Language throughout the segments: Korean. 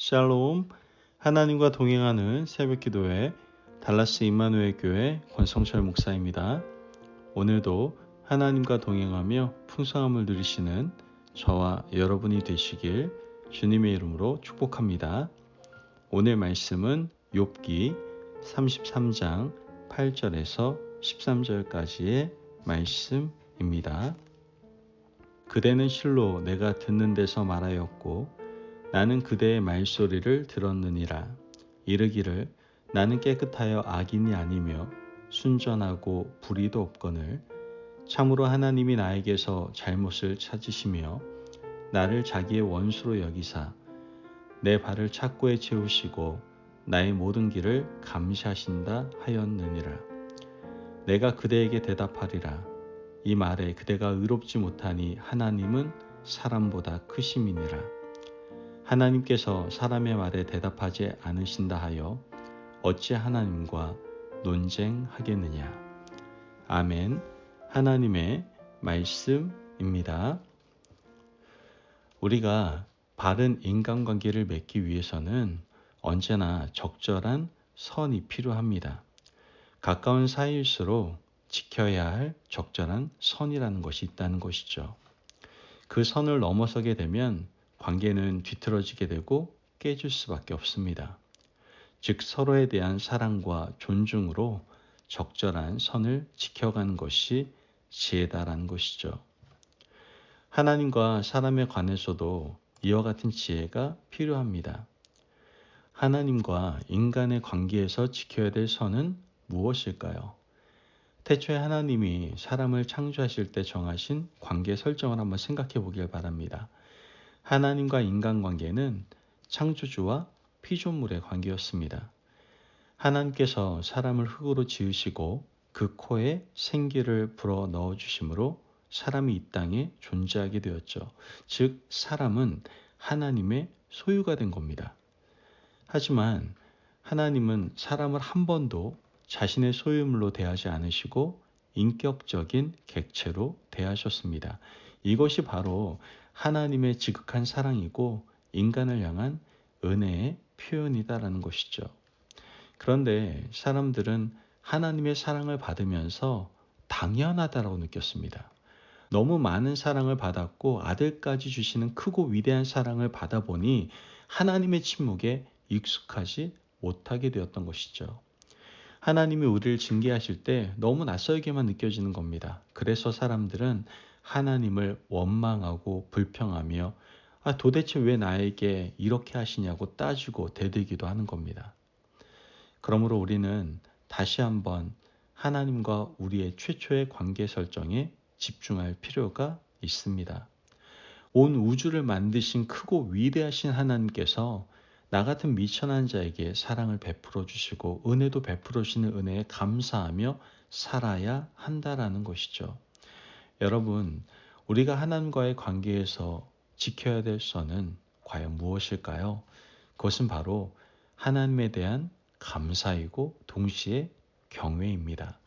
샬롬. 하나님과 동행하는 새벽기도회 달라스 임마누엘 교회 권성철 목사입니다. 오늘도 하나님과 동행하며 풍성함을 누리시는 저와 여러분이 되시길 주님의 이름으로 축복합니다. 오늘 말씀은 욥기 33장 8절에서 13절까지의 말씀입니다. 그대는 실로 내가 듣는 데서 말하였고 나는 그대의 말소리를 들었느니라. 이르기를 나는 깨끗하여 악인이 아니며 순전하고 불의도 없거늘 참으로 하나님이 나에게서 잘못을 찾으시며 나를 자기의 원수로 여기사 내 발을 착고에 채우시고 나의 모든 길을 감시하신다 하였느니라. 내가 그대에게 대답하리라. 이 말에 그대가 의롭지 못하니 하나님은 사람보다 크심이니라. 하나님께서 사람의 말에 대답하지 않으신다 하여 어찌 하나님과 논쟁하겠느냐. 아멘. 하나님의 말씀입니다. 우리가 바른 인간관계를 맺기 위해서는 언제나 적절한 선이 필요합니다. 가까운 사이일수록 지켜야 할 적절한 선이라는 것이 있다는 것이죠. 그 선을 넘어서게 되면 관계는 뒤틀어지게 되고 깨질 수밖에 없습니다. 즉 서로에 대한 사랑과 존중으로 적절한 선을 지켜가는 것이 지혜다라는 것이죠. 하나님과 사람에 관해서도 이와 같은 지혜가 필요합니다. 하나님과 인간의 관계에서 지켜야 될 선은 무엇일까요? 태초에 하나님이 사람을 창조하실 때 정하신 관계 설정을 한번 생각해 보길 바랍니다. 하나님과 인간관계는 창조주와 피조물의 관계였습니다. 하나님께서 사람을 흙으로 지으시고 그 코에 생기를 불어 넣어주심으로 사람이 이 땅에 존재하게 되었죠. 즉 사람은 하나님의 소유가 된 겁니다. 하지만 하나님은 사람을 한 번도 자신의 소유물로 대하지 않으시고 인격적인 객체로 대하셨습니다. 이것이 바로 하나님의 지극한 사랑이고 인간을 향한 은혜의 표현이다라는 것이죠. 그런데 사람들은 하나님의 사랑을 받으면서 당연하다라고 느꼈습니다. 너무 많은 사랑을 받았고 아들까지 주시는 크고 위대한 사랑을 받아보니 하나님의 침묵에 익숙하지 못하게 되었던 것이죠. 하나님이 우리를 징계하실 때 너무 낯설게만 느껴지는 겁니다. 그래서 사람들은 하나님을 원망하고 불평하며 도대체 왜 나에게 이렇게 하시냐고 따지고 대들기도 하는 겁니다. 그러므로 우리는 다시 한번 하나님과 우리의 최초의 관계 설정에 집중할 필요가 있습니다. 온 우주를 만드신 크고 위대하신 하나님께서 나 같은 미천한 자에게 사랑을 베풀어 주시고 은혜도 베풀어 주시는 은혜에 감사하며 살아야 한다라는 것이죠. 여러분, 우리가 하나님과의 관계에서 지켜야 될 선은 과연 무엇일까요? 그것은 바로 하나님에 대한 감사이고 동시에 경외입니다.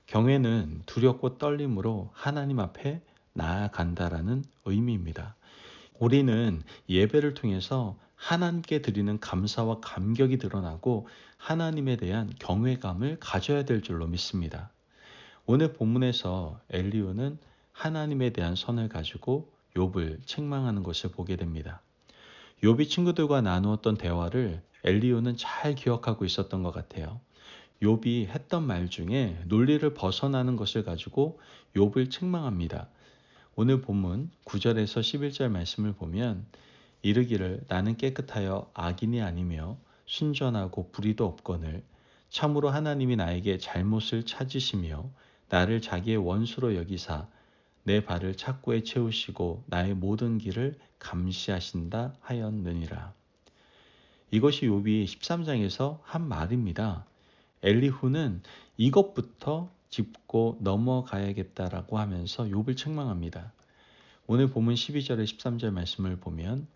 경외는 두렵고 떨림으로 하나님 앞에 나아간다라는 의미입니다. 우리는 예배를 통해서 하나님께 드리는 감사와 감격이 드러나고 하나님에 대한 경외감을 가져야 될 줄로 믿습니다. 오늘 본문에서 엘리후는 하나님에 대한 선을 가지고 욥을 책망하는 것을 보게 됩니다. 욥이 친구들과 나누었던 대화를 엘리후는 잘 기억하고 있었던 것 같아요. 욥이 했던 말 중에 논리를 벗어나는 것을 가지고 욥을 책망합니다. 오늘 본문 9절에서 11절 말씀을 보면 이르기를 나는 깨끗하여 악인이 아니며 순전하고 불의도 없거늘 참으로 하나님이 나에게 잘못을 찾으시며 나를 자기의 원수로 여기사 내 발을 착고에 채우시고 나의 모든 길을 감시하신다 하였느니라. 이것이 욥이 13장에서 한 말입니다. 엘리후는 이것부터 짚고 넘어가야겠다라고 하면서 욥을 책망합니다. 오늘 본문 12절에 13절 말씀을 보면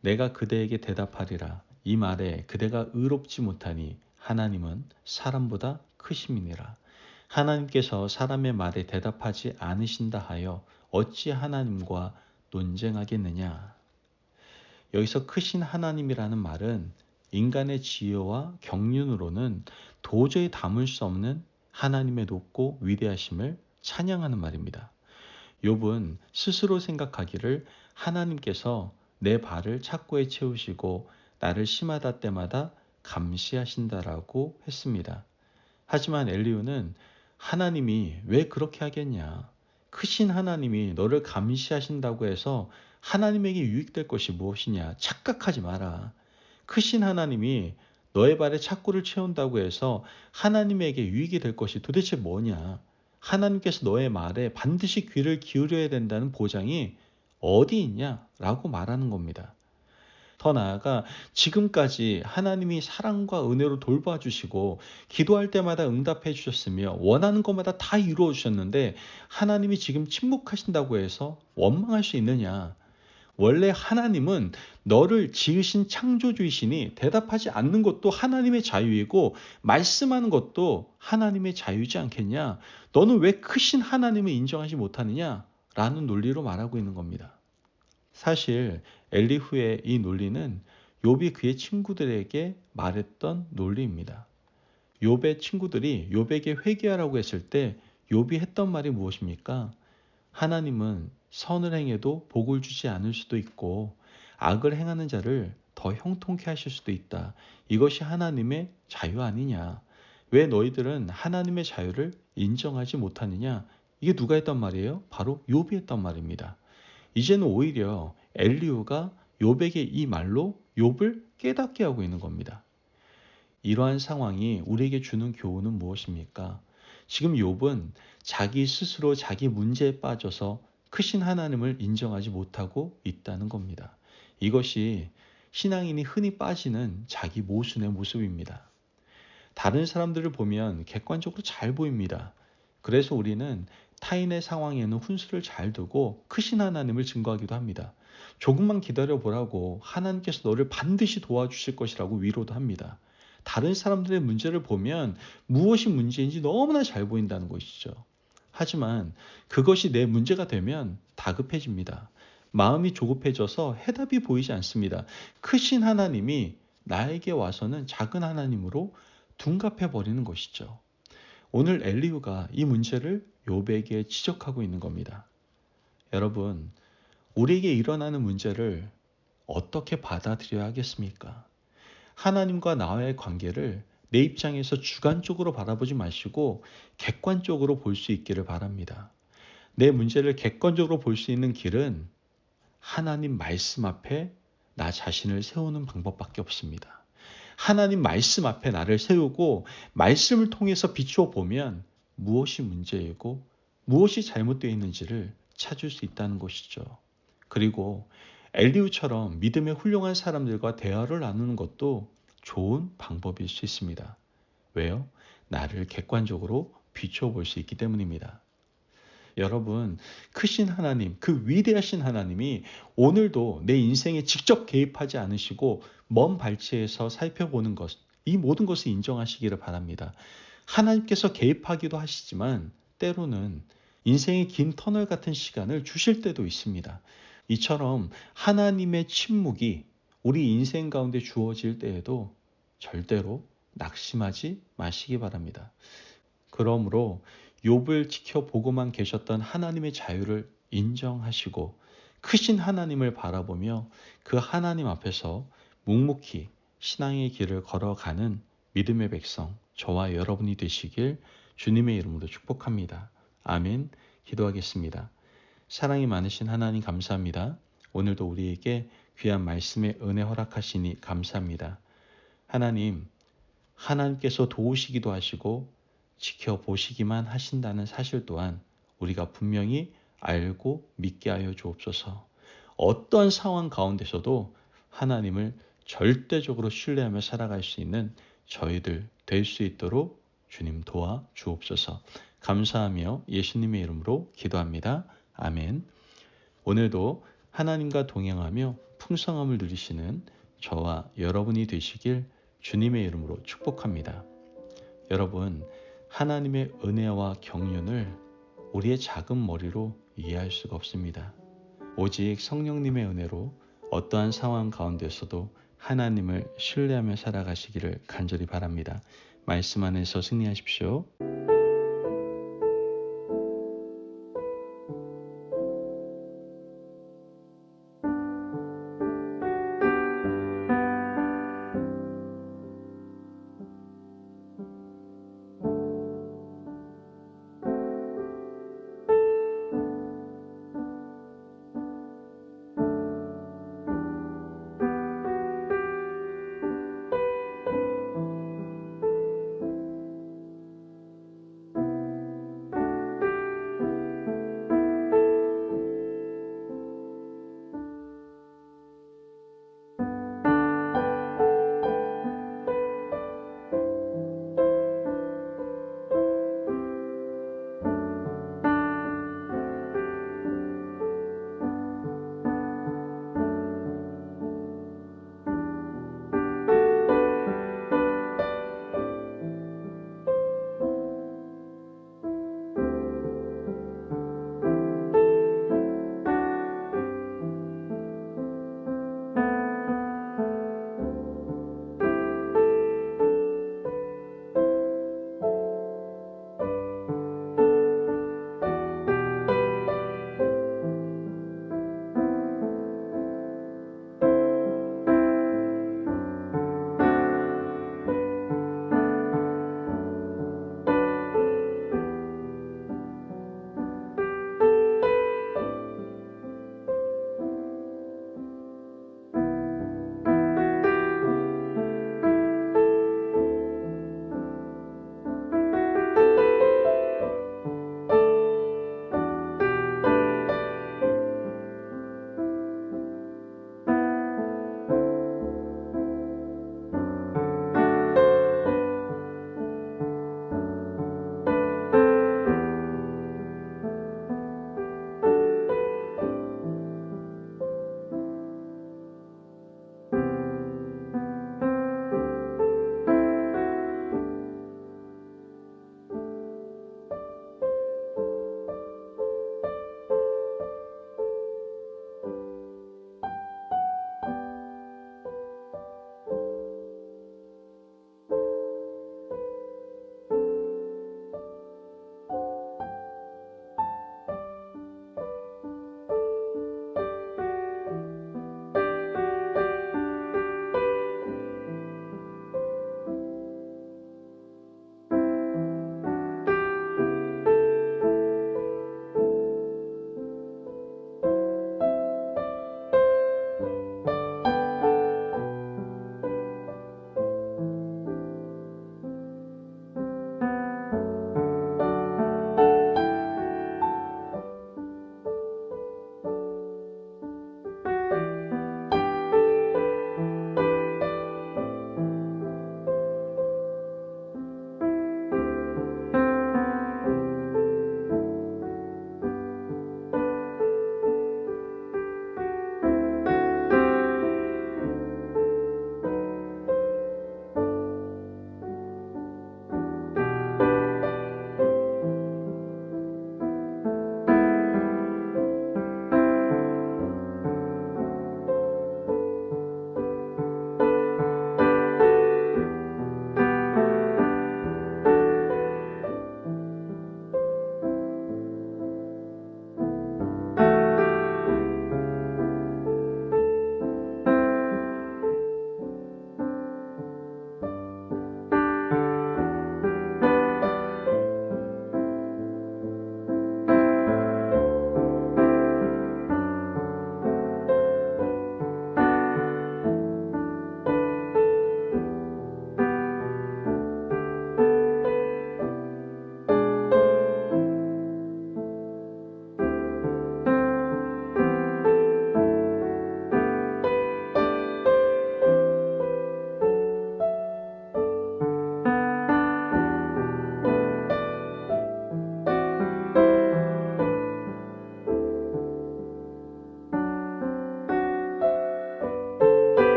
내가 그대에게 대답하리라. 이 말에 그대가 의롭지 못하니 하나님은 사람보다 크심이니라. 하나님께서 사람의 말에 대답하지 않으신다 하여 어찌 하나님과 논쟁하겠느냐. 여기서 크신 하나님이라는 말은 인간의 지혜와 경륜으로는 도저히 담을 수 없는 하나님의 높고 위대하심을 찬양하는 말입니다. 욥은 스스로 생각하기를 하나님께서 내 발을 착고에 채우시고 나를 시마다 때마다 감시하신다라고 했습니다. 하지만 엘리후는 하나님이 왜 그렇게 하겠냐? 크신 하나님이 너를 감시하신다고 해서 하나님에게 유익될 것이 무엇이냐? 착각하지 마라. 크신 하나님이 너의 발에 착고를 채운다고 해서 하나님에게 유익이 될 것이 도대체 뭐냐? 하나님께서 너의 말에 반드시 귀를 기울여야 된다는 보장이 어디 있냐라고 말하는 겁니다. 더 나아가 지금까지 하나님이 사랑과 은혜로 돌봐주시고 기도할 때마다 응답해 주셨으며 원하는 것마다 다 이루어 주셨는데 하나님이 지금 침묵하신다고 해서 원망할 수 있느냐? 원래 하나님은 너를 지으신 창조주이시니 대답하지 않는 것도 하나님의 자유이고 말씀하는 것도 하나님의 자유이지 않겠냐? 너는 왜 크신 하나님을 인정하지 못하느냐? 라는 논리로 말하고 있는 겁니다. 사실 엘리후의 이 논리는 욥이 그의 친구들에게 말했던 논리입니다. 욥의 친구들이 욥에게 회개하라고 했을 때 욥이 했던 말이 무엇입니까? 하나님은 선을 행해도 복을 주지 않을 수도 있고 악을 행하는 자를 더 형통케 하실 수도 있다. 이것이 하나님의 자유 아니냐? 왜 너희들은 하나님의 자유를 인정하지 못하느냐? 이게 누가 했단 말이에요? 바로 욥이 했단 말입니다. 이제는 오히려 엘리후가 욥에게 이 말로 욥을 깨닫게 하고 있는 겁니다. 이러한 상황이 우리에게 주는 교훈은 무엇입니까? 지금 욥은 자기 스스로 자기 문제에 빠져서 크신 하나님을 인정하지 못하고 있다는 겁니다. 이것이 신앙인이 흔히 빠지는 자기 모순의 모습입니다. 다른 사람들을 보면 객관적으로 잘 보입니다. 그래서 우리는 타인의 상황에는 훈수를 잘 두고 크신 하나님을 증거하기도 합니다. 조금만 기다려 보라고 하나님께서 너를 반드시 도와주실 것이라고 위로도 합니다. 다른 사람들의 문제를 보면 무엇이 문제인지 너무나 잘 보인다는 것이죠. 하지만 그것이 내 문제가 되면 다급해집니다. 마음이 조급해져서 해답이 보이지 않습니다. 크신 하나님이 나에게 와서는 작은 하나님으로 둔갑해 버리는 것이죠. 오늘 엘리후가 이 문제를 욥에게 지적하고 있는 겁니다. 여러분, 우리에게 일어나는 문제를 어떻게 받아들여야 하겠습니까? 하나님과 나와의 관계를 내 입장에서 주관적으로 바라보지 마시고 객관적으로 볼 수 있기를 바랍니다. 내 문제를 객관적으로 볼 수 있는 길은 하나님 말씀 앞에 나 자신을 세우는 방법밖에 없습니다. 하나님 말씀 앞에 나를 세우고 말씀을 통해서 비추어 보면 무엇이 문제이고 무엇이 잘못되어 있는지를 찾을 수 있다는 것이죠. 그리고 엘리후처럼 믿음의 훌륭한 사람들과 대화를 나누는 것도 좋은 방법일 수 있습니다. 왜요? 나를 객관적으로 비추어 볼 수 있기 때문입니다. 여러분, 크신 하나님, 그 위대하신 하나님이 오늘도 내 인생에 직접 개입하지 않으시고 먼 발치에서 살펴보는 것, 이 모든 것을 인정하시기를 바랍니다. 하나님께서 개입하기도 하시지만 때로는 인생의 긴 터널 같은 시간을 주실 때도 있습니다. 이처럼 하나님의 침묵이 우리 인생 가운데 주어질 때에도 절대로 낙심하지 마시기 바랍니다. 그러므로 욥을 지켜보고만 계셨던 하나님의 자유를 인정하시고 크신 하나님을 바라보며 그 하나님 앞에서 묵묵히 신앙의 길을 걸어가는 믿음의 백성, 저와 여러분이 되시길 주님의 이름으로 축복합니다. 아멘. 기도하겠습니다. 사랑이 많으신 하나님 감사합니다. 오늘도 우리에게 귀한 말씀의 은혜 허락하시니 감사합니다. 하나님, 하나님께서 도우시기도 하시고 지켜보시기만 하신다는 사실 또한 우리가 분명히 알고 믿게 하여 주옵소서. 어떠한 상황 가운데서도 하나님을 절대적으로 신뢰하며 살아갈 수 있는 저희들 될 수 있도록 주님 도와 주옵소서. 감사하며 예수님의 이름으로 기도합니다. 아멘. 오늘도 하나님과 동행하며 풍성함을 누리시는 저와 여러분이 되시길 주님의 이름으로 축복합니다. 여러분, 하나님의 은혜와 경륜을 우리의 작은 머리로 이해할 수가 없습니다. 오직 성령님의 은혜로 어떠한 상황 가운데서도 하나님을 신뢰하며 살아가시기를 간절히 바랍니다. 말씀 안에서 승리하십시오.